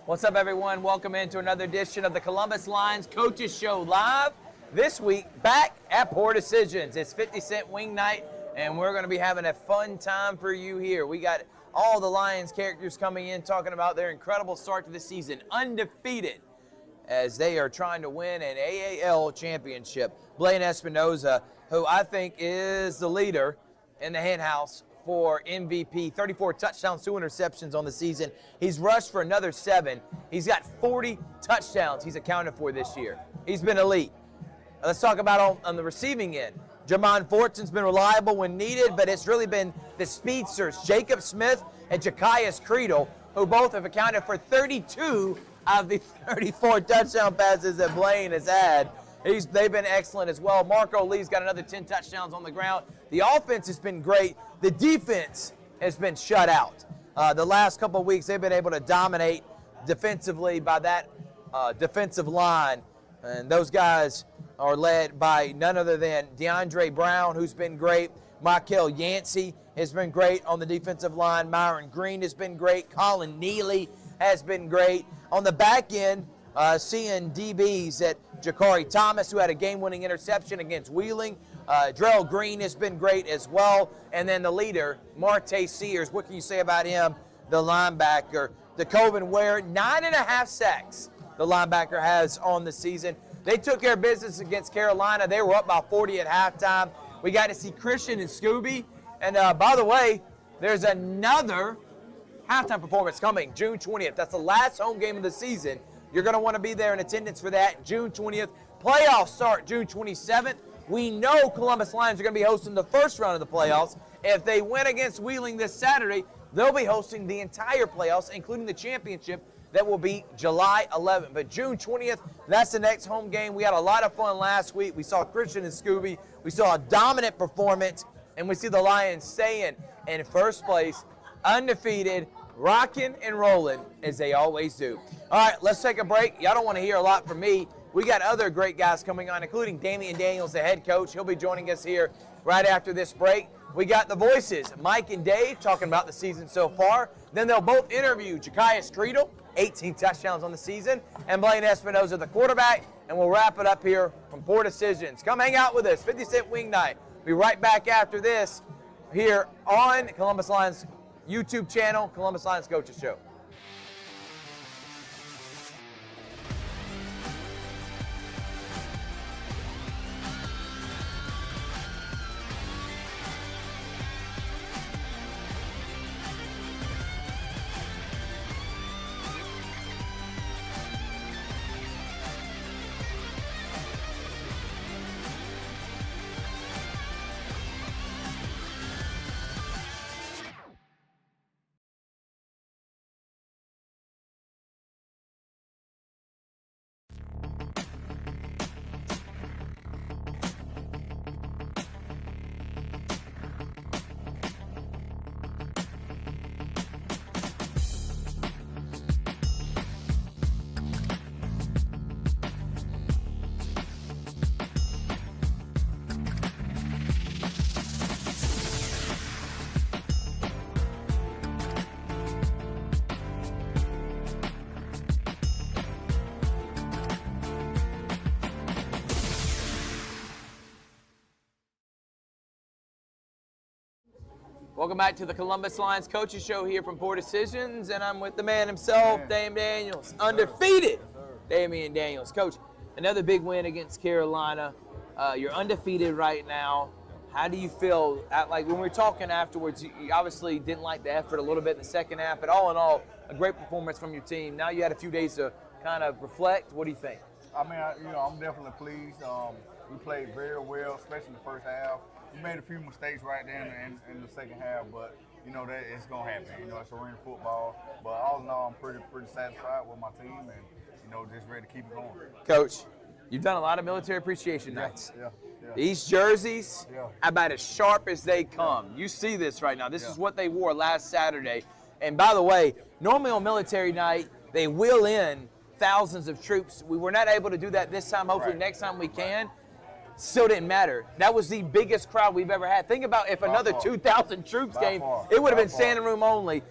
What's up, everyone? Welcome into another edition of the Columbus Lions Coaches Show live. This week, back at Poor Decisions. It's 50 Cent Wing Night, and we're going to be having a fun time for you here. We got all the Lions characters coming in talking about their incredible start to the season, undefeated, as they are trying to win an AAL championship. Blaine Espinoza, who I think is the leader in the henhouse for MVP, 34 touchdowns, 2 interceptions on the season. He's rushed for another 7. He's got 40 touchdowns he's accounted for this year. He's been elite. Let's talk about on the receiving end. Jermon Fortson's been reliable when needed, but it's really been the speedsters, Jacob Smith and Jakias Creedle, who both have accounted for 32 of the 34 touchdown passes that Blaine has had. They've been excellent as well. Marco Lee's got another 10 touchdowns on the ground. The offense has been great. The defense has been shut out. The last couple of weeks, they've been able to dominate defensively by that defensive line. And those guys are led by none other than DeAndre Brown, who's been great. Michael Yancey has been great on the defensive line. Myron Green has been great. Colin Neely has been great. On the back end, seeing DBs at Jakari Thomas, who had a game-winning interception against Wheeling. Drell Green has been great as well. And then the leader, Marte Sears. What can you say about him, the linebacker? DeCoven Ware, 9.5 sacks the linebacker has on the season. They took care of business against Carolina. They were up by 40 at halftime. We got to see Christian and Scooby. And by the way, there's another halftime performance coming June 20th. That's the last home game of the season. You're going to want to be there in attendance for that June 20th. Playoffs start June 27th. We know Columbus Lions are going to be hosting the first round of the playoffs. If they win against Wheeling this Saturday, they'll be hosting the entire playoffs, including the championship that will be July 11th. But June 20th, that's the next home game. We had a lot of fun last week. We saw Christian and Scooby. We saw a dominant performance, and we see the Lions staying in first place, undefeated, rocking and rolling as they always do. All right, let's take a break. Y'all don't want to hear a lot from me. We got other great guys coming on, including Damian Daniels, the head coach. He'll be joining us here right after this break. We got the voices, Mike and Dave, talking about the season so far. Then they'll both interview Jakias Creedle, 18 touchdowns on the season, and Blaine Espinoza, the quarterback. And we'll wrap it up here from Poor Decisions. Come hang out with us, 50 Cent Wing Night. We'll be right back after this here on Columbus Lions YouTube channel, Columbus Lions Coaches Show. Welcome back to the Columbus Lions Coaches Show here from Poor Decisions, and I'm with the man himself, Dame Daniels, undefeated Damian Daniels. Coach, another big win against Carolina. You're undefeated right now. How do you feel? Like when we were talking afterwards, you obviously didn't like the effort a little bit in the second half, but all in all, a great performance from your team. Now you had a few days to kind of reflect. What do you think? I mean, I'm definitely pleased. We played very well, especially in the first half. We made a few mistakes right there in the second half, but that it's gonna happen. It's arena football. But all in all, I'm pretty satisfied with my team, and just ready to keep it going. Coach, you've done a lot of military appreciation nights. Yeah. These jerseys, about as sharp as they come. You see this right now. This is what they wore last Saturday. And by the way, normally on military night, they wheel in thousands of troops. We were not able to do that this time. Hopefully next time we can. Still didn't matter. That was the biggest crowd we've ever had. Think about if another 2,000 troops came, it would have been standing room only.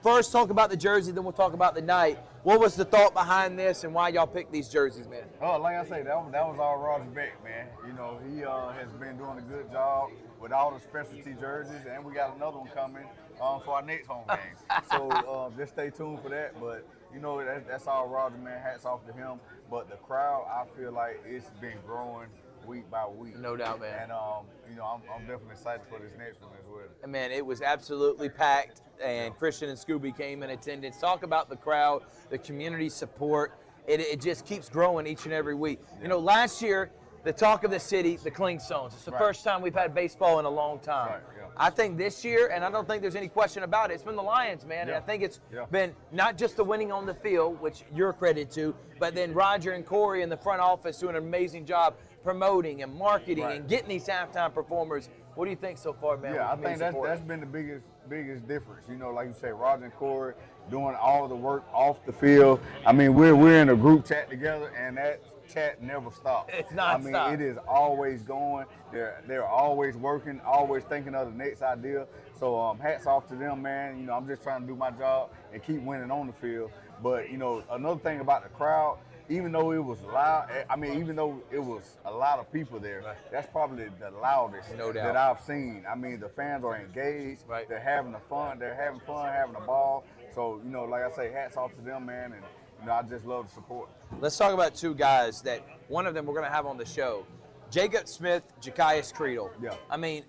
first talk about the jersey, then we'll talk about the night. What was the thought behind this and why y'all picked these jerseys, man? Oh, like I say, that was all Roger Beck, man. You know, he has been doing a good job with all the specialty jerseys, and we got another one coming for our next home game. So just stay tuned for that. But you know, that's all Roger, man. Hats off to him. But the crowd, I feel like it's been growing week by week. No doubt, man. And you know, I'm definitely excited for this next one as well. And man, it was absolutely packed, and Christian and Scooby came in attendance. Talk about the crowd, the community support. It just keeps growing each and every week. Yeah. You know, last year, the talk of the city, the Clingstones. It's the first time we've had baseball in a long time. Right, yeah. I think this year, and I don't think there's any question about it, it's been the Lions, man. Yeah. And I think it's Yeah. been not just the winning on the field, which you're credited to, but then Roger and Corey in the front office doing an amazing job promoting and marketing Right. and getting these halftime performers. What do you think so far, man? Yeah, I with think community support? that's been the biggest difference. You know, like you say, Roger and Corey doing all the work off the field. I mean, we're in a group chat together, and that chat never stops. It's I mean, nonstop. it is always going. They're always working, always thinking of the next idea. So hats off to them, man. You know, I'm just trying to do my job and keep winning on the field. But you know, another thing about the crowd, even though it was loud, I mean, even though it was a lot of people there, that's probably the loudest No doubt. that I've seen. I mean, the fans are engaged. Right. They're having fun, having a ball. So, you know, like I say, hats off to them, man. And, you know, I just love the support. Let's talk about two guys that one of them we're going to have on the show. Jacob Smith, Jakias Creedle. Yeah. I mean,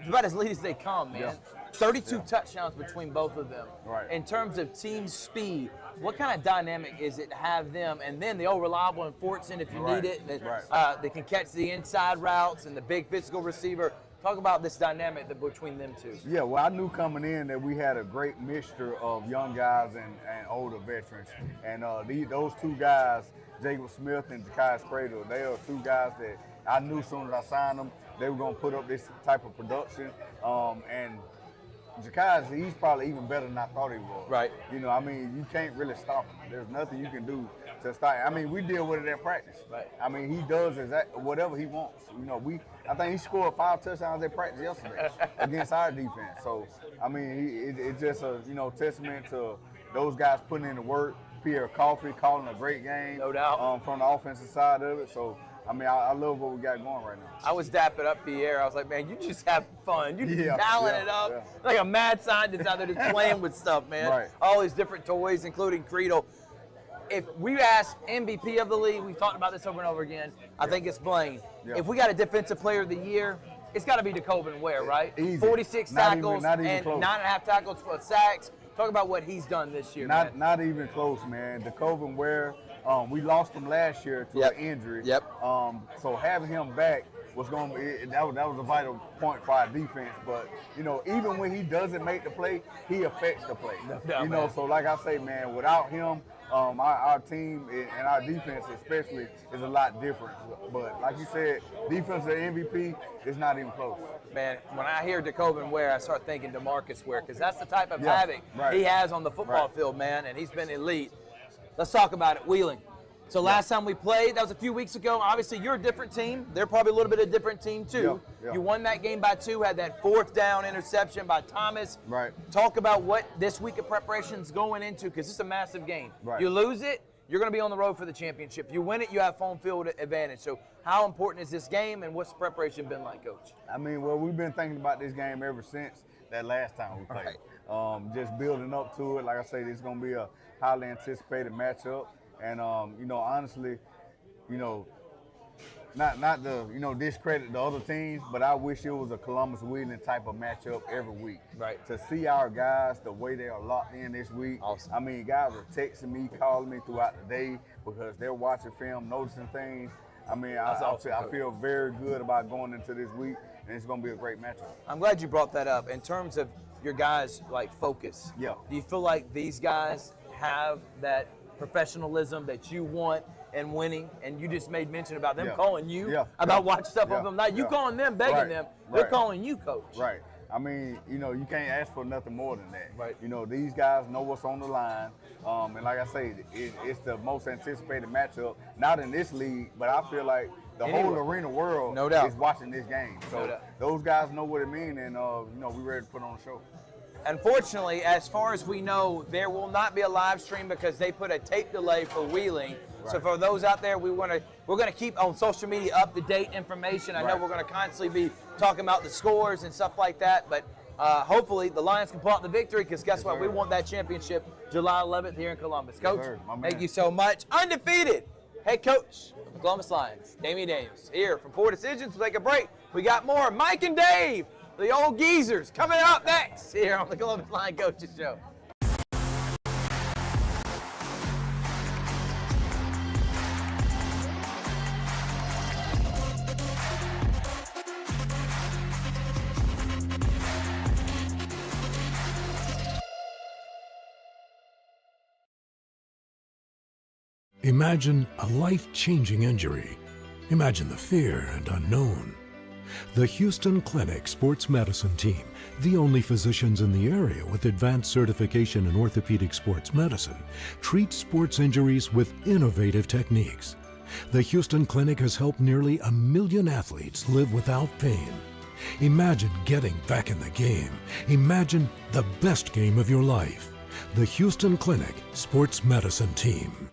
about as lead as they come, man. Yeah. 32 Yeah. touchdowns between both of them. Right. In terms of team speed, what kind of dynamic is it to have them? And then the old reliable in Fortson if you Right. need it. That, Right. they can catch the inside routes and the big physical receiver. Talk about this dynamic between them two. Yeah, well, I knew coming in that we had a great mixture of young guys and older veterans. And those two guys, Jacob Smith and Jakias Creedle, they are two guys that I knew as soon as I signed them, they were going to put up this type of production. And Jakias, he's probably even better than I thought he was. Right. You know, I mean, you can't really stop him. There's nothing you can do to stop him. I mean, we deal with it at practice. Right. I mean, he does whatever he wants. You know, I think he scored 5 touchdowns at practice yesterday against our defense. So, I mean, it's just a, you know, testament to those guys putting in the work. Pierre Coffey calling a great game. No doubt. From the offensive side of it. So, I mean, I love what we got going right now. I was dapping up Pierre. I was like, man, you just have fun. You just Yeah, dialing yeah, it up. yeah. Like a mad scientist out there just playing with stuff, man. Right. All these different toys, including Creedle. If we ask MVP of the league, we've talked about this over and over again, I think it's Blaine. Yeah. If we got a defensive player of the year, it's got to be DeKoven Ware, right? Easy. 46 Not even- tackles not even and close. 9.5 tackles for sacks. Talk about what he's done this year, man. Not even close, man. DeKoven Ware, we lost him last year to Yep. an injury. Yep. So having him back was going to be that was a vital point for our defense. But you know, even when he doesn't make the play, he affects the play. doubt, You know, man. so like I say, man, without him, our team and our defense especially is a lot different. But like you said, defensive MVP is not even close. Man, when I hear DeKoven Ware, I start thinking DeMarcus Ware, because that's the type of Yeah, havoc right. he has on the football Right. field, man, and he's been elite. Let's talk about it, Wheeling. So last time we played, that was a few weeks ago. Obviously, you're a different team. They're probably a little bit of a different team, too. Yeah, yeah. You won that game by 2, had that 4th down interception by Thomas. Right. Talk about what this week of preparation is going into, because it's a massive game. Right. You lose it, you're going to be on the road for the championship. You win it, you have home field advantage. So how important is this game, and what's the preparation been like, Coach? I mean, well, we've been thinking about this game ever since that last time we played. Just building up to it. Like I say, this is going to be a highly anticipated matchup. And, you know, honestly, you know, not to, you know, discredit the other teams, but I wish it was a Columbus-Wheeling type of matchup every week. Right. To see our guys the way they are locked in this week. Awesome. I mean, guys are texting me, calling me throughout the day because they're watching film, noticing things. I mean, awesome, I Coach. feel very good about going into this week, and it's going to be a great matchup. I'm glad you brought that up. In terms of your guys' like focus, Yeah. do you feel like these guys have that professionalism that you want and winning? And you just made mention about them Yeah. calling you Yeah. about Yeah. watching stuff Yeah. of them. Not you Yeah. calling them, begging Right. them. They're Right. calling you, Coach. Right. I mean, you know, you can't ask for nothing more than that. Right. You know, these guys know what's on the line. And like I say, it's the most anticipated matchup, not in this league, but I feel like the whole Anywhere. arena world No doubt. is watching this game. So No doubt. those guys know what it means, and, you know, we're ready to put on a show. unfortunately, as far as we know, there will not be a live stream because they put a tape delay for Wheeling. Right. So for those out there, we're gonna keep on social media up to date information. I know we're gonna constantly be talking about the scores and stuff like that, but hopefully the Lions can pull out the victory because guess what? We want that championship July 11th here in Columbus. Coach, thank you so much. Undefeated head coach of the Columbus Lions, Damian Daniels, here from Poor Decisions. We'll take a break. We got more. Mike and Dave, the old geezers, coming up next here on the Columbus Lion Coaches Show. Imagine a life-changing injury. Imagine the fear and unknown. The Houston Clinic Sports Medicine Team, the only physicians in the area with advanced certification in orthopedic sports medicine, treats sports injuries with innovative techniques. The Houston Clinic has helped nearly 1 million athletes live without pain. Imagine getting back in the game. Imagine the best game of your life. The Houston Clinic Sports Medicine Team.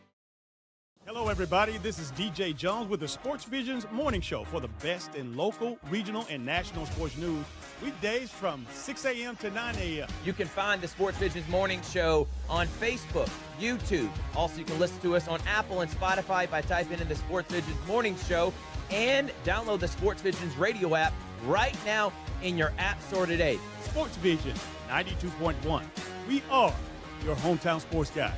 Hello, everybody. This is DJ Jones with the Sports Visions Morning Show for the best in local, regional, and national sports news. Weekdays from 6 a.m. to 9 a.m. You can find the Sports Visions Morning Show on Facebook, YouTube. Also, you can listen to us on Apple and Spotify by typing in the Sports Visions Morning Show and download the Sports Visions radio app right now in your app store today. Sports Vision 92.1. We are your hometown sports guys.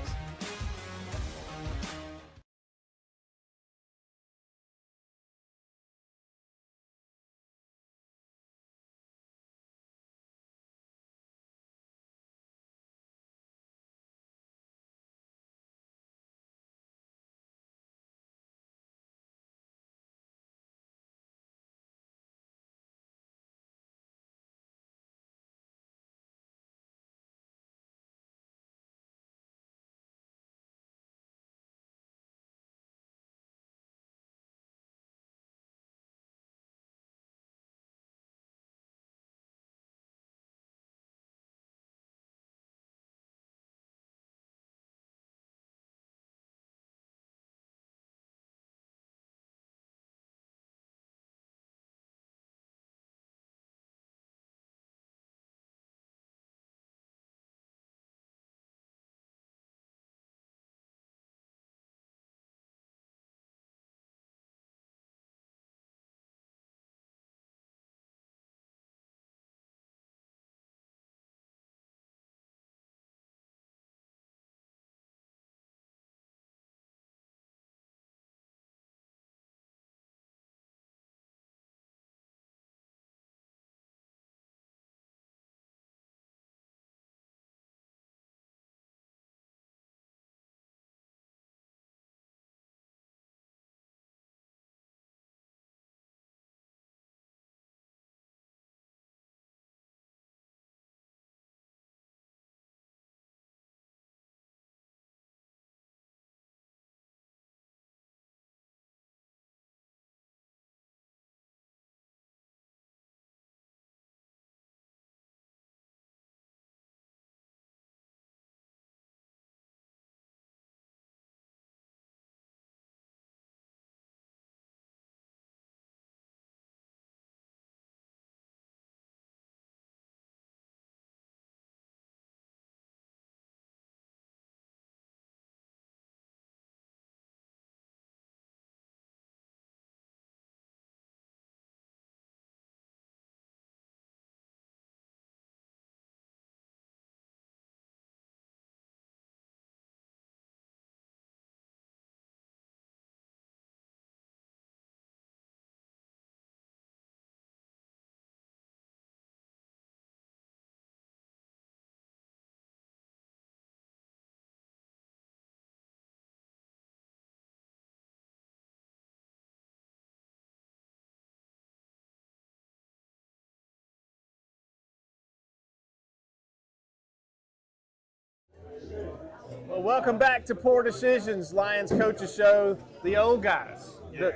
Well, welcome back to Poor Decisions, Lions Coaches Show, the old guys,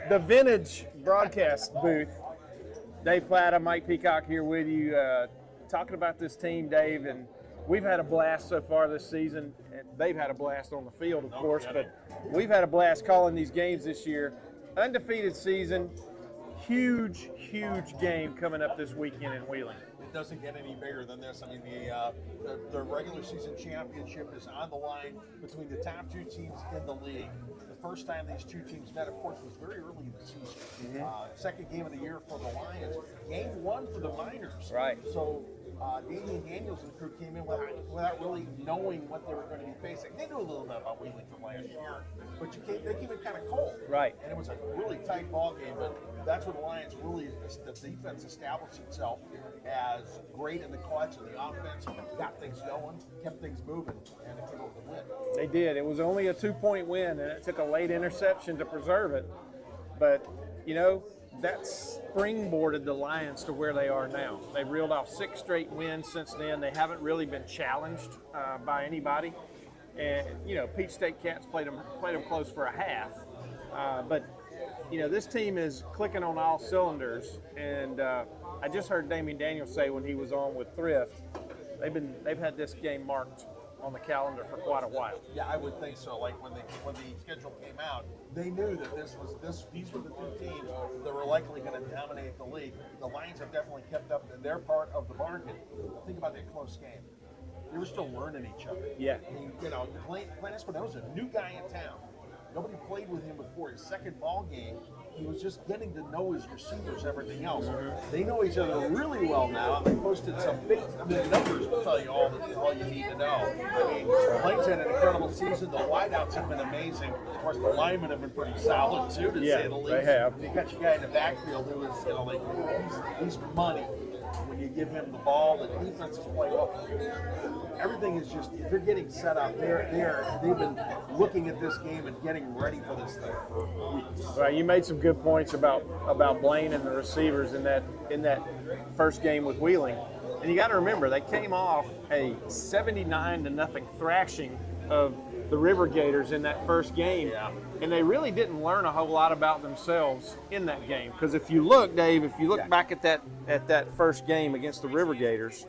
the vintage broadcast booth. Dave Plata, Mike Peacock here with you, talking about this team, Dave, and we've had a blast so far this season. And they've had a blast on the field, of course, but we've had a blast calling these games this year. Undefeated season, huge game coming up this weekend in Wheeling. It doesn't get any bigger than this. I mean, the regular season championship is on the line between the top two teams in the league. The first time these two teams met, of course, was very early in the season. Second game of the year for the Lions. Game one for the Miners. Right. So Damian Daniels and the crew came in without really knowing what they were going to be facing. They knew a little bit about Wheeling from last year, but they came in kind of cold. Right. And it was a really tight ball game, but that's when the Lions really, the defense established itself as great in the clutch, and the offense got things going, kept things moving, and it took over the win. They did. It was only a 2-point win, and it took a late interception to preserve it. But, you know, that springboarded the Lions to where they are now. They've reeled off 6 straight wins since then. They haven't really been challenged by anybody. And, you know, Peach State Cats played them close for a half. But, you know, this team is clicking on all cylinders. And I just heard Damian Daniels say when he was on with Thrift, they've had this game marked on the calendar for quite a while. Yeah, I would think so. Like when the schedule came out, they knew that these were the two teams that were likely going to dominate the league. The Lions have definitely kept up their part of the bargain. Think about that close game. They were still learning each other. Yeah. I mean, you know, Plain Espinosa, a new guy in town. Nobody played with him before. His second ball game, he was just getting to know his receivers, everything else. They know each other really well now. They posted some big numbers will tell you all you need to know. I mean, Plains had an incredible season. The wideouts have been amazing. Of course, the linemen have been pretty solid too, to say the least. They have. You got your guy in the backfield who is, you know, like he's money. When you give him the ball, the defense is playing well. Everything is just, they're getting set up. They've been looking at this game and getting ready for this thing for weeks. Right, you made some good points about Blaine and the receivers in that first game with Wheeling. And you got to remember, they came off a 79-0 thrashing of the River Gators in that first game. Yeah. And they really didn't learn a whole lot about themselves in that game. Because if you look, Dave, back at that first game against the River Gators,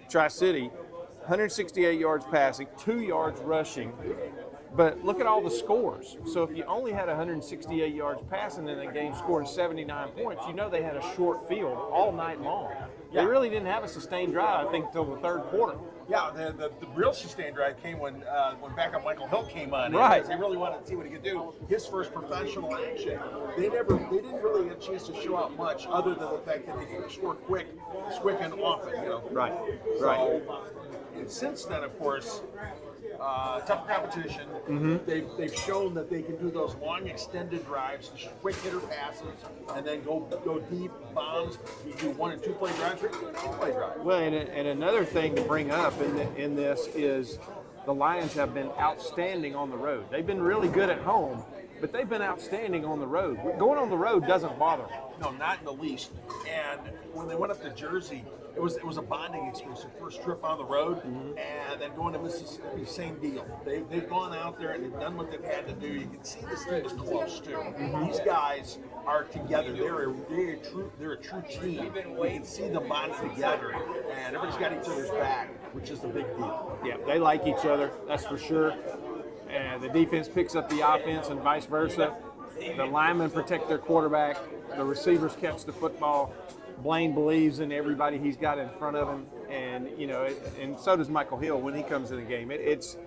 Tri-City, 168 yards passing, 2 yards rushing. But look at all the scores. So if you only had 168 yards passing in that game, scoring 79 points, you know they had a short field all night long. They really didn't have a sustained drive, I think, until the third quarter. Yeah, the real sustained drive came when backup Michael Hill came on. Right. Because they really wanted to see what he could do. His first professional action. They didn't really get a chance to show out much, other than the fact that they could score quick and often. You know. Right. So, and since then, of course, tough competition. They've shown that they can do those long extended drives, quick hitter passes, and then go deep bombs. You do 1 and 2 play drives, or 2 play drives. Well, and another thing to bring up in this is the Lions have been outstanding on the road. They've been really good at home, but they've been outstanding on the road. Going on the road doesn't bother them. No, not in the least. And when they went up to Jersey, it was a bonding experience. Their first trip on the road, and then going to Mississippi, same deal. They've gone out there and they've done what they've had to do. You can see this team is close too. These guys are together. They're a true team. You can see them bonding together, and everybody's got each other's back, which is the big deal. Yeah, they like each other, that's for sure. And the defense picks up the offense and vice versa. The linemen protect their quarterback. The receivers catch the football. Blaine believes in everybody he's got in front of him, and and so does Michael Hill when he comes in the game. It's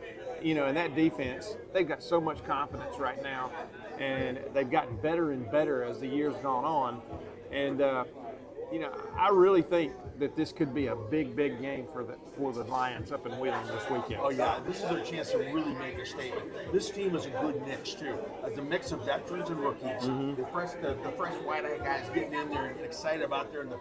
in that defense, they've got so much confidence right now, and they've gotten better and better as the year's gone on. And I really think that this could be a big game for the Lions up in Wheeling this weekend. Oh yeah, this is their chance to really make a statement. This team is a good mix too. It's a mix of veterans and rookies. The fresh white-eyed guys getting in there and getting excited about there, and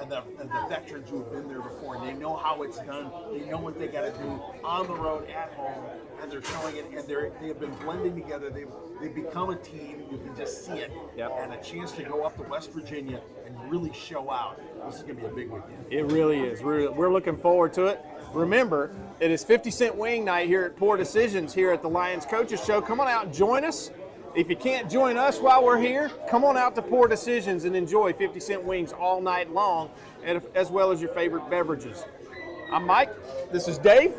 the veterans who have been there before, and they know how it's done. They know what they got to do on the road, at home, and they're showing it. And they have been blending together. They've become a team. You can just see it. Yep. And a chance to go up to West Virginia and really show out. This is going to be a big weekend. It really is. We're looking forward to it. Remember, it is 50-cent wing night here at Poor Decisions here at the Lions Coaches Show. Come on out and join us. If you can't join us while we're here, come on out to Poor Decisions and enjoy 50-cent wings all night long, as well as your favorite beverages. I'm Mike. This is Dave.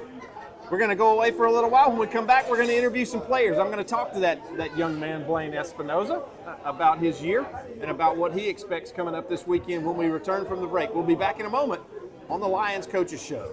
We're going to go away for a little while. When we come back, we're going to interview some players. I'm going to talk to that young man, Blaine Espinoza, about his year and about what he expects coming up this weekend when we return from the break. We'll be back in a moment on the Lions Coaches Show.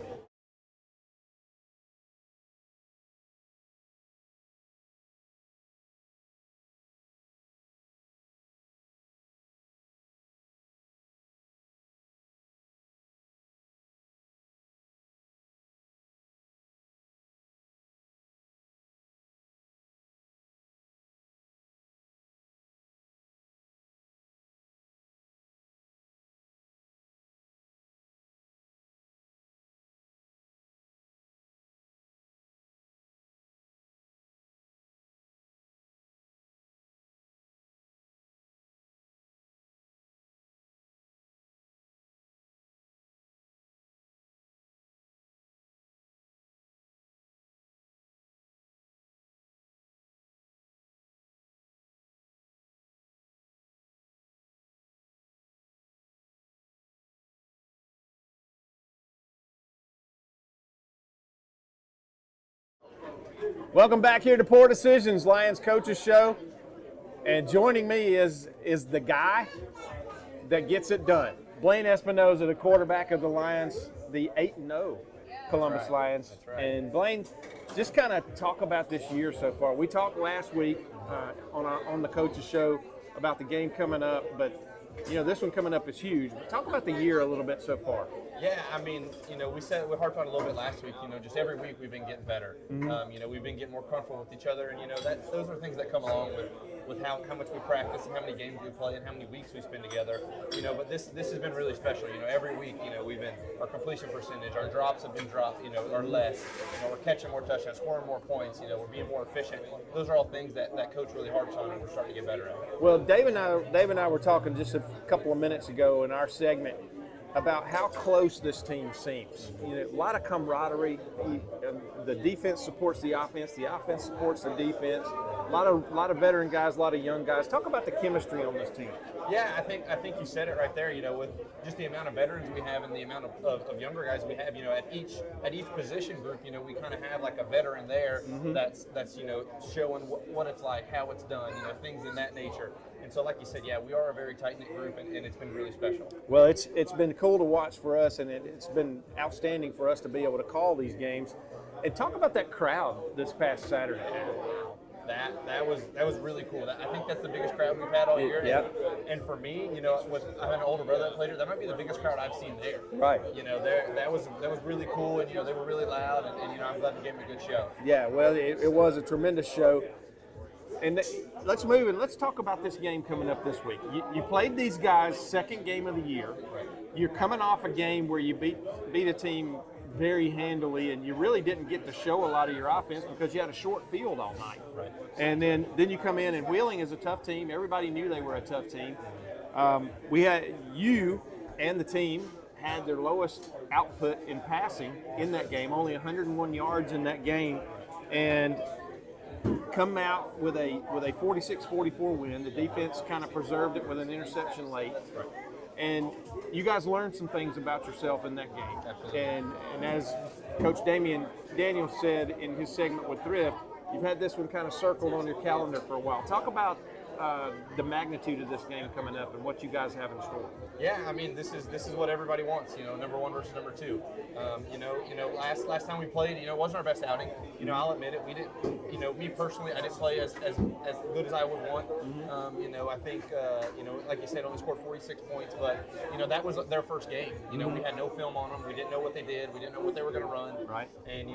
Welcome back here to Poor Decisions, Lions Coaches Show. And joining me is the guy that gets it done. Blaine Espinoza, the quarterback of the Lions, the 8-0 Columbus Lions. Right. And Blaine, just kind of talk about this year so far. We talked last week on the Coaches Show about the game coming up, but this one coming up is huge. But talk about the year a little bit so far. Yeah, I mean, we harped on it a little bit last week. Just every week we've been getting better. We've been getting more comfortable with each other, and those are things that come along with how much we practice and how many games we play and how many weeks we spend together. But this has been really special. Every week, our completion percentage, our drops have been dropped, are less. We're catching more touchdowns, scoring more points. We're being more efficient. Those are all things that coach really harps on, and we're starting to get better at. Well, Dave and I were talking just a couple of minutes ago in our segment about how close this team seems. A lot of camaraderie. The defense supports the offense supports the defense. A lot of veteran guys, a lot of young guys. Talk about the chemistry on this team. Yeah, I think you said it right there. With just the amount of veterans we have and the amount of younger guys we have, at each position group, we kind of have like a veteran there that's showing what it's like, how it's done, things in that nature. And so, like you said, yeah, we are a very tight-knit group, and it's been really special. Well, it's been cool to watch for us, and it's been outstanding for us to be able to call these games. And talk about that crowd this past Saturday. That was really cool. I think that's the biggest crowd we've had all year. Yep. And for me, with I have an older brother that played here, that might be the biggest crowd I've seen there. Right. That was really cool, and they were really loud, and I'm glad they gave me a good show. Yeah. Well, it was a tremendous show. And let's move and let's talk about this game coming up this week. You played these guys' second game of the year. You're coming off a game where you beat a team very handily, and you really didn't get to show a lot of your offense because you had a short field all night. Right. And then you come in, and Wheeling is a tough team. Everybody knew they were a tough team. We had you and the team had their lowest output in passing in that game, only 101 yards in that game, and come out with a 46-44 win. The defense kind of preserved it with an interception late. Right. And you guys learned some things about yourself in that game. Absolutely. And as Coach Damian Daniels said in his segment with Thrift, you've had this one kind of circled on your calendar for a while. Talk about the magnitude of this game coming up and what you guys have in store. Yeah, I mean, this is what everybody wants. Number one versus number two. Last time we played, it wasn't our best outing. I'll admit it. We didn't. Me personally, I didn't play as good as I would want. I think like you said, only scored 46 points, but that was their first game. We had no film on them. We didn't know what they did. We didn't know what they were going to run. Right. And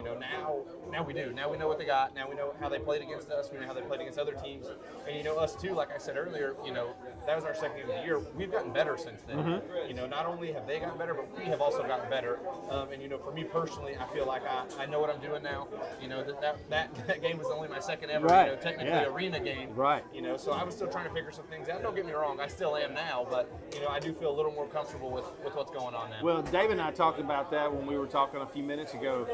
now we do. Now we know what they got. Now we know how they played against us. We know how they played against other teams. And us too. Like I said earlier, that was our second game of the year. We've gotten better since then. Not only have they gotten better, but we have also gotten better. And for me personally, I feel like I know what I'm doing now. That game was only my second ever, right. Technically arena game. Right. So I was still trying to figure some things out. Don't get me wrong, I still am now, but I do feel a little more comfortable with what's going on now. Well, Dave and I talked about that when we were talking a few minutes ago.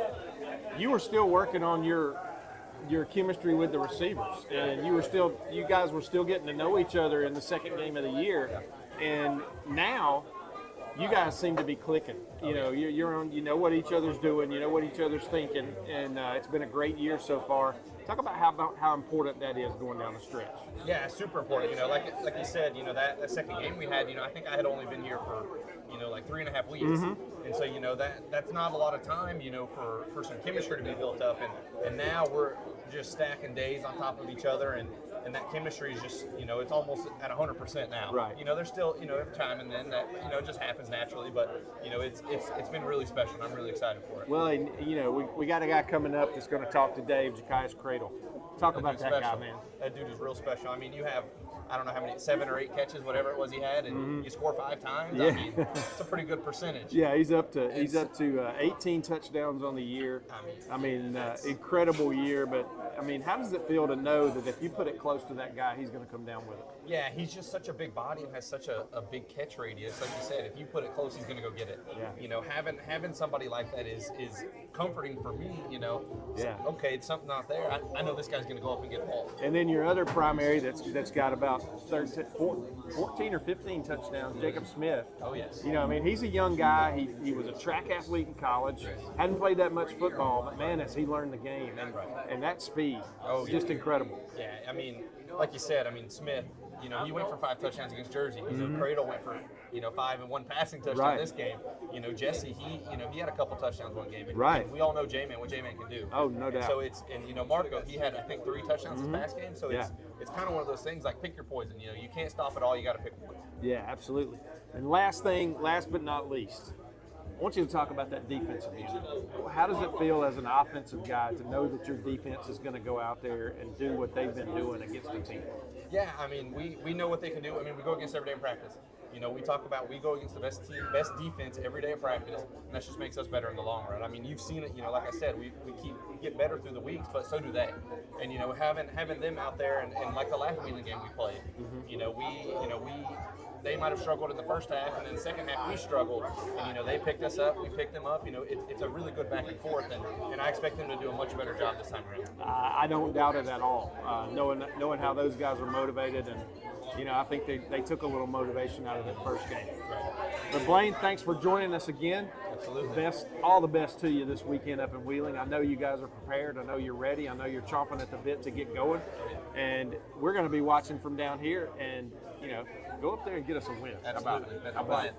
You were still working on your chemistry with the receivers, and you guys were still getting to know each other in the second game of the year. And now you guys seem to be clicking. You know, you're on. You know what each other's doing. You know what each other's thinking, and it's been a great year so far. Talk about how important that is going down the stretch. Yeah, super important. You know, like you said, you know, that second game we had, you know, I think I had only been here for, you know, like 3.5 weeks. And so, you know, that's not a lot of time, you know, for some chemistry to be built up. And now we're just stacking days on top of each other, and that chemistry is just, you know, it's almost at 100% now. Right. You know, there's still, you know, every time and then that, you know, it just happens naturally, but, you know, it's been really special, and I'm really excited for it. Well, and, you know, we got a guy coming up that's going to talk to Dave, Ja'Kias Cradle. Talk about that guy, man. That dude is real special. I mean, you have, I don't know how many, 7 or 8 catches, whatever it was he had, and you score 5 times. Yeah. I mean, it's a pretty good percentage. Yeah, he's up to 18 touchdowns on the year. I mean, incredible year. But I mean, how does it feel to know that if you put it close to that guy, he's going to come down with it? Yeah, he's just such a big body and has such a big catch radius. Like you said, if you put it close, he's going to go get it. Yeah. You know, having somebody like that is comforting for me. You know. Yeah. Okay, it's something out there. I know this guy's going to go up and get a ball. And then your other primary that's got about 14 or 15 touchdowns, Jacob Smith. Oh yes. You know, I mean, he's a young guy. He was a track athlete in college. Hadn't played that much football, but man, has he learned the game and that speed. Oh, just incredible. Yeah, I mean, like you said, I mean, Smith, you know, he went for 5 touchdowns against Jersey. Cradle went for, you know, 5 and 1 passing touchdown this game. You know, Jesse, he had a couple touchdowns one game. Right. We all know J-Man, what J-Man can do. Oh, no doubt. So and you know, Marco, he had, I think, 3 touchdowns this past game. So it's kind of one of those things like pick your poison. You know, you can't stop it all. You got to pick one. Yeah, absolutely. And last but not least, I want you to talk about that defensive unit. How does it feel as an offensive guy to know that your defense is going to go out there and do what they've been doing against the team? Yeah, I mean, we know what they can do. I mean, we go against every day in practice. You know, we go against the best team, best defense every day of practice, and that just makes us better in the long run. I mean, you've seen it. You know, like I said, we get better through the weeks, but so do they. And you know, having them out there, and like the last Wheeling game we played, they might have struggled in the first half, and then the second half we struggled. And you know, they picked us up, we picked them up. You know, it's a really good back and forth, and I expect them to do a much better job this time around. I don't doubt it at all. Knowing how those guys are motivated, and you know, I think they took a little motivation out of that first game. But Blaine, thanks for joining us again. Absolutely. All the best to you this weekend up in Wheeling. I know you guys are prepared. I know you're ready. I know you're chomping at the bit to get going. And we're going to be watching from down here, and you know, go up there and get us a win. Absolutely. That's the plan.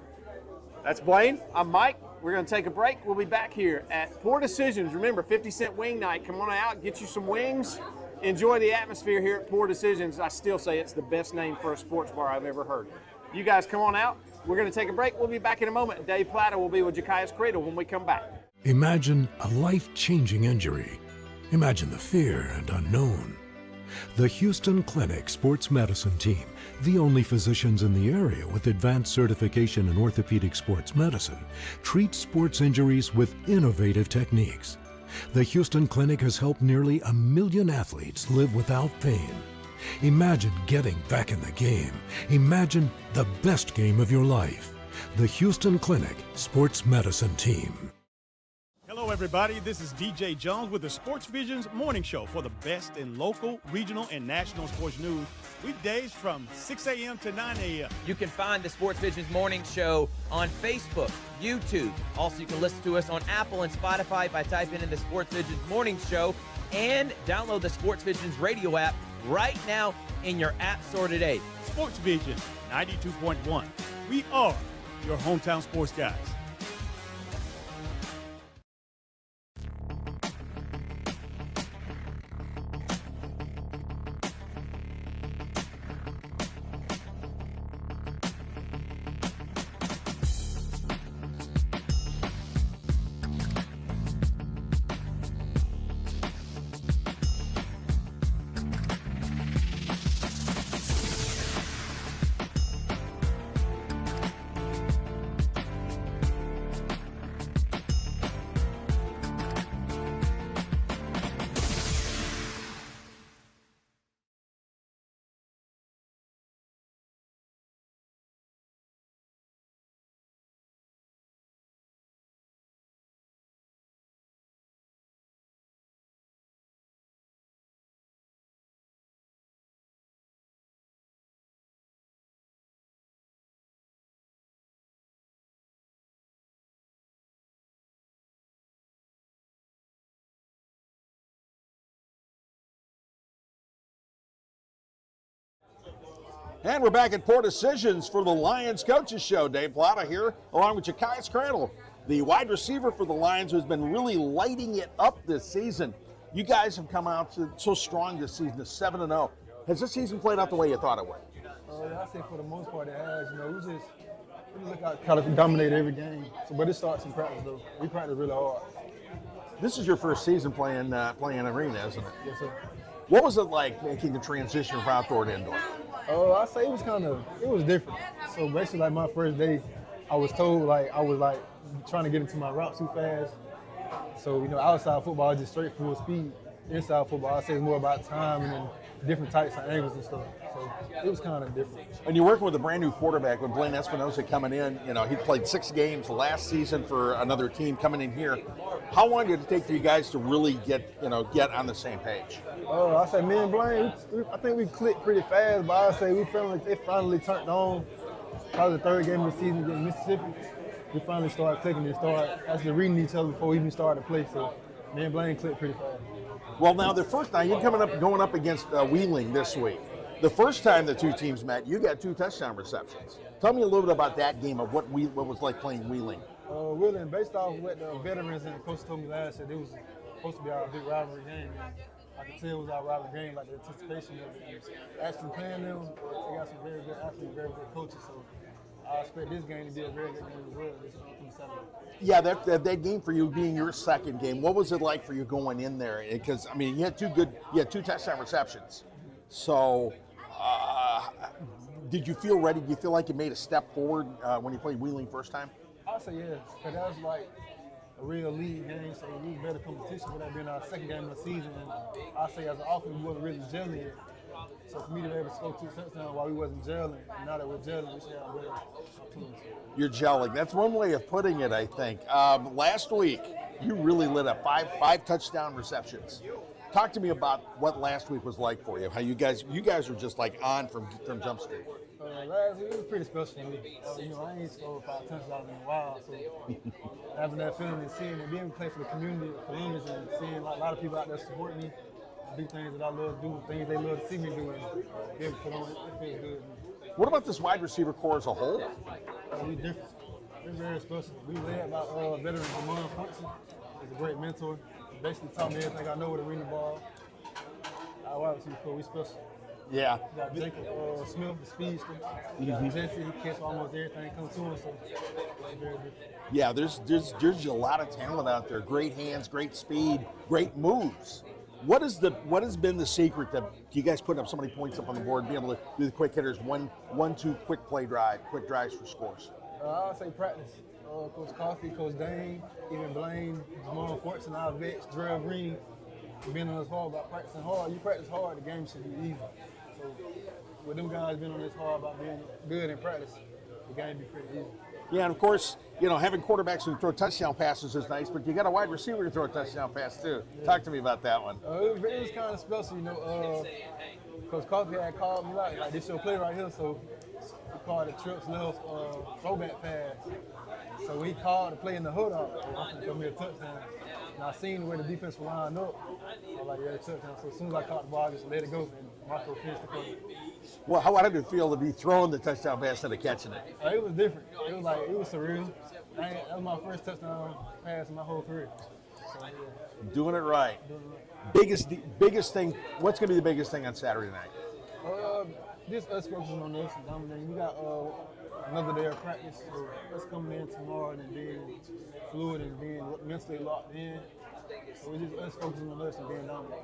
That's Blaine. I'm Mike. We're going to take a break. We'll be back here at Poor Decisions. Remember, 50-cent wing night. Come on out, get you some wings. Enjoy the atmosphere here at Poor Decisions. I still say it's the best name for a sports bar I've ever heard. You guys come on out. We're going to take a break. We'll be back in a moment. Dave Platter will be with Ja'Kias Cradle when we come back. Imagine a life-changing injury. Imagine the fear and unknown. The Houston Clinic Sports Medicine Team, the only physicians in the area with advanced certification in orthopedic sports medicine, treats sports injuries with innovative techniques. The Houston Clinic has helped nearly 1 million athletes live without pain. Imagine getting back in the game. Imagine the best game of your life. The Houston Clinic Sports Medicine Team. Hello, everybody. This is DJ Jones with the Sports Visions Morning Show for the best in local, regional, and national sports news. Weekdays from 6 a.m. to 9 a.m. You can find the Sports Visions Morning Show on Facebook, YouTube. Also, you can listen to us on Apple and Spotify by typing in the Sports Visions Morning Show, and download the Sports Visions radio app right now in your app store today. Sports Vision 92.1. We are your hometown sports guys. And we're back at Poor Decisions for the Lions Coaches Show. Dave Plata here, along with Ja'Kias Crandall, the wide receiver for the Lions, who's been really lighting it up this season. You guys have come out so strong this season, 7-0. Has this season played out the way you thought it would? I say for the most part it has. You know, we just look out, kind of dominate every game. So, but it starts in practice though. We practice really hard. This is your first season playing arena, isn't it? Yes, sir. What was it like making the transition from outdoor to indoor? I say it was different. So basically, like my first day, I was told I was trying to get into my route too fast. So you know, outside football is just straight full speed. Inside football, I say it's more about time and then different types of angles and stuff. So it was kind of different. And you're working with a brand new quarterback with Blaine Espinosa coming in. You know, he played 6 games last season for another team coming in here. How long did it take for you guys to really get on the same page? I say me and Blaine, I think we clicked pretty fast, but I say we felt like it finally turned on. Probably the 3rd game of the season against Mississippi. We finally started clicking and started actually reading each other before we even started to play. So me and Blaine clicked pretty fast. Well, now you're going up against Wheeling this week. The first time the two teams met, you got 2 touchdown receptions. Tell me a little bit about that game of what was like playing Wheeling. Wheeling, based off what the veterans and the coach told me last year, it was supposed to be our big rivalry game. I could tell it was our rivalry game, like the anticipation of it. Actually playing them, they got some very good athletes, very good coaches. So I expect this game to be a very good game as well. This Saturday. Yeah, that game for you being your second game, what was it like for you going in there? Because I mean, you had 2 touchdown receptions. So, did you feel ready? Do you feel like you made a step forward when you played Wheeling first time? I say yes, because that was like a real league game, so we was better competition for that being our second game of the season. And I say as an offense, we wasn't really gelling yet. So for me to be able to score 2 touchdowns while we wasn't gelling, and now that we're gelling, we should have better opportunities. You're gelling. That's one way of putting it, I think. Last week, you really lit up 5 touchdown receptions. Talk to me about what last week was like for you. How you guys were just like on from Jump Street. Last week it was pretty special for me. You know, I ain't scored 5 touchdowns in a while, so having that feeling and seeing it, being able to play for the community of Columbus and seeing a lot of people out there support me, do things that I love to do, things they love to see me do, and be able to put on it feels good. What about this wide receiver core as a whole? We're different. We're very special. We led by veteran Jamon Funson. He's a great mentor. He basically taught me everything I know with the arena ball. Our wide receiver core, we special. Yeah. We got Jacob Smith, the speedster. We got Jesse, he catches almost everything comes to him, so it's very different. Yeah, there's a lot of talent out there. Great hands, great speed, great moves. What has been the secret that you guys putting up so many points up on the board, being able to do the quick hitters, 1-2 quick drives for scores? I would say practice. Coach Coffey, Coach Dane, even Blaine, Jamon Fortson, our vets, Drell Green, being on us hard about practicing hard. You practice hard, the game should be easy. So with them guys being on this hard about being good in practice, the game be pretty easy. Yeah, and of course, you know, having quarterbacks who throw touchdown passes is nice, but you got a wide receiver to throw a touchdown pass too. Yeah. Talk to me about that one. It was kind of special, you know. Coach Coffey had called me out, like this your play right here, so he called the Trips Left throwback pass. So when he called to play in the hood out, I'm going to come here a touchdown. And I seen where the defense was lined up. I was like, yeah, touchdown. So as soon as I caught the ball, I just let it go, and Marco finished the play. Well, how did it feel to be throwing the touchdown pass instead of catching it? It was different. It was surreal. That was my first touchdown pass in my whole career. So, yeah. Doing it right. Biggest thing. What's going to be the biggest thing on Saturday night? Just us focusing on us and dominating. We got another day of practice, so us coming in tomorrow and being fluid and being mentally locked in. So it's just us focusing on us and being dominant.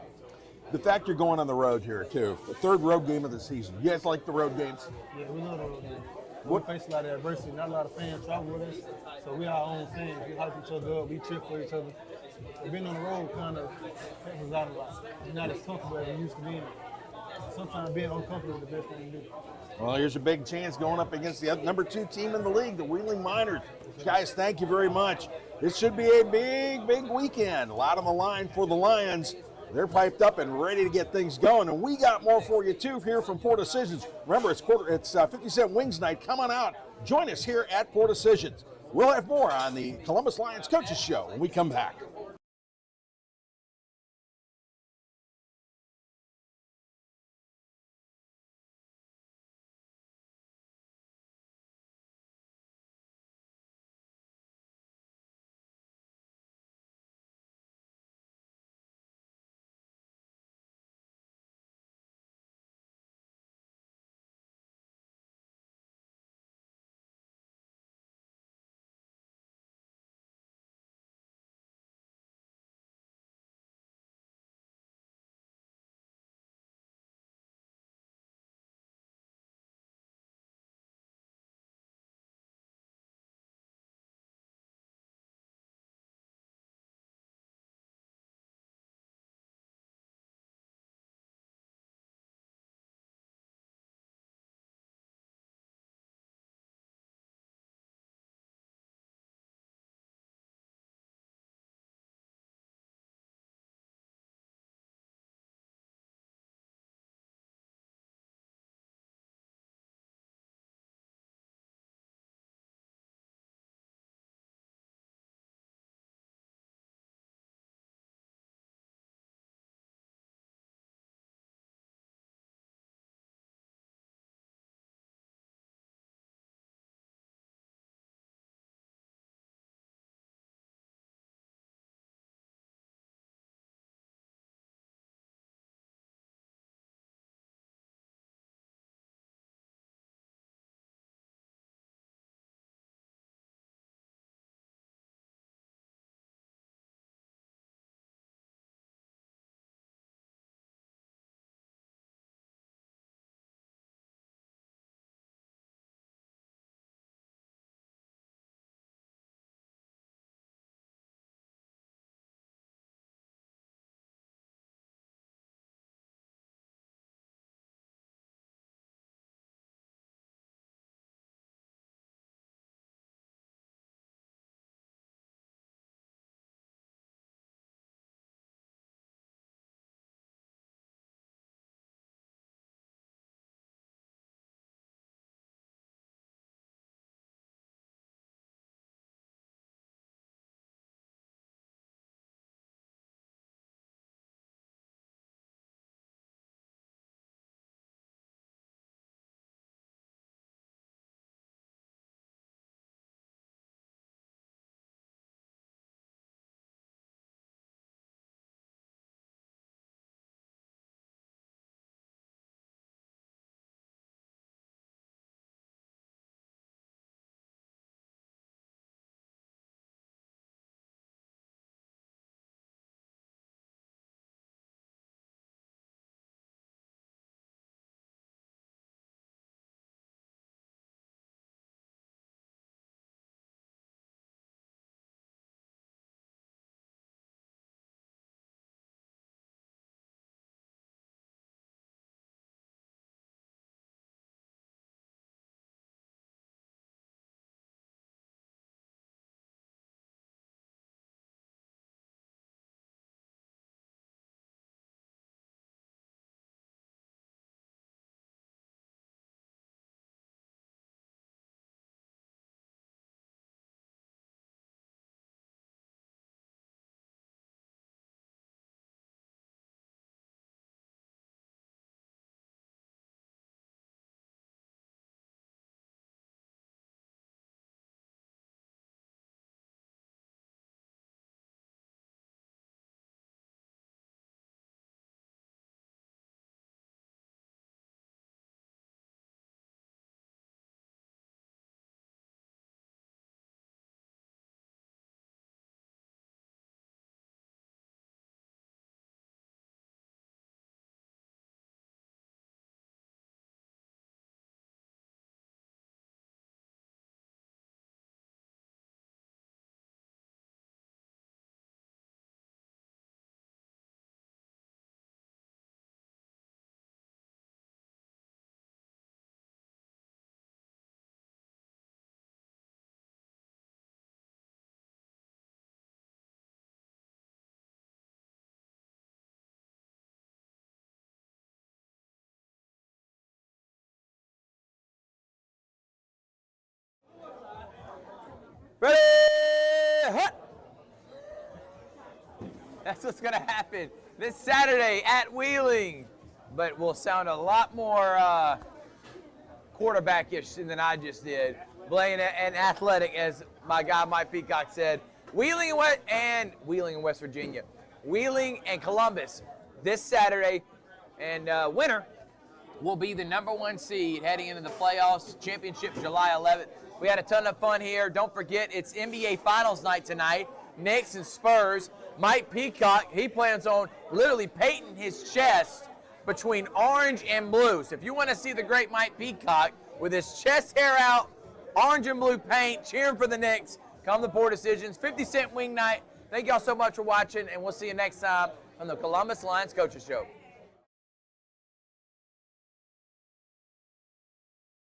The fact you're going on the road here too, the 3rd road game of the season. You guys like the road games? Yeah, we love the road games. We face a lot of adversity. Not a lot of fans travel with us, so we our own fans. We hype each other up. We cheer for each other. So being on the road kind of helps us out a lot. We're not as comfortable as we used to be. Sometimes being uncomfortable is the best thing to do. Well, here's a big chance going up against the number 2 team in the league, the Wheeling Miners. Guys, thank you very much. This should be a big weekend. A lot on the line for the Lions. They're piped up and ready to get things going, and we got more for you too here from Poor Decisions. Remember, it's 50-cent Wings Night. Come on out, join us here at Poor Decisions. We'll have more on the Columbus Lions Coaches Show when we come back. Ready, hut! That's what's going to happen this Saturday at Wheeling. But we'll sound a lot more quarterback-ish than I just did. Playing and athletic, as my guy Mike Peacock said. Wheeling in West Virginia. Wheeling and Columbus this Saturday. And winner will be the #1 seed heading into the playoffs. Championship July 11th. We had a ton of fun here. Don't forget, it's NBA Finals night tonight. Knicks and Spurs. Mike Peacock, he plans on literally painting his chest between orange and blue. So if you want to see the great Mike Peacock with his chest hair out, orange and blue paint, cheering for the Knicks, come to Poor Decisions. 50-cent wing night. Thank y'all so much for watching, and we'll see you next time on the Columbus Lions Coaches Show.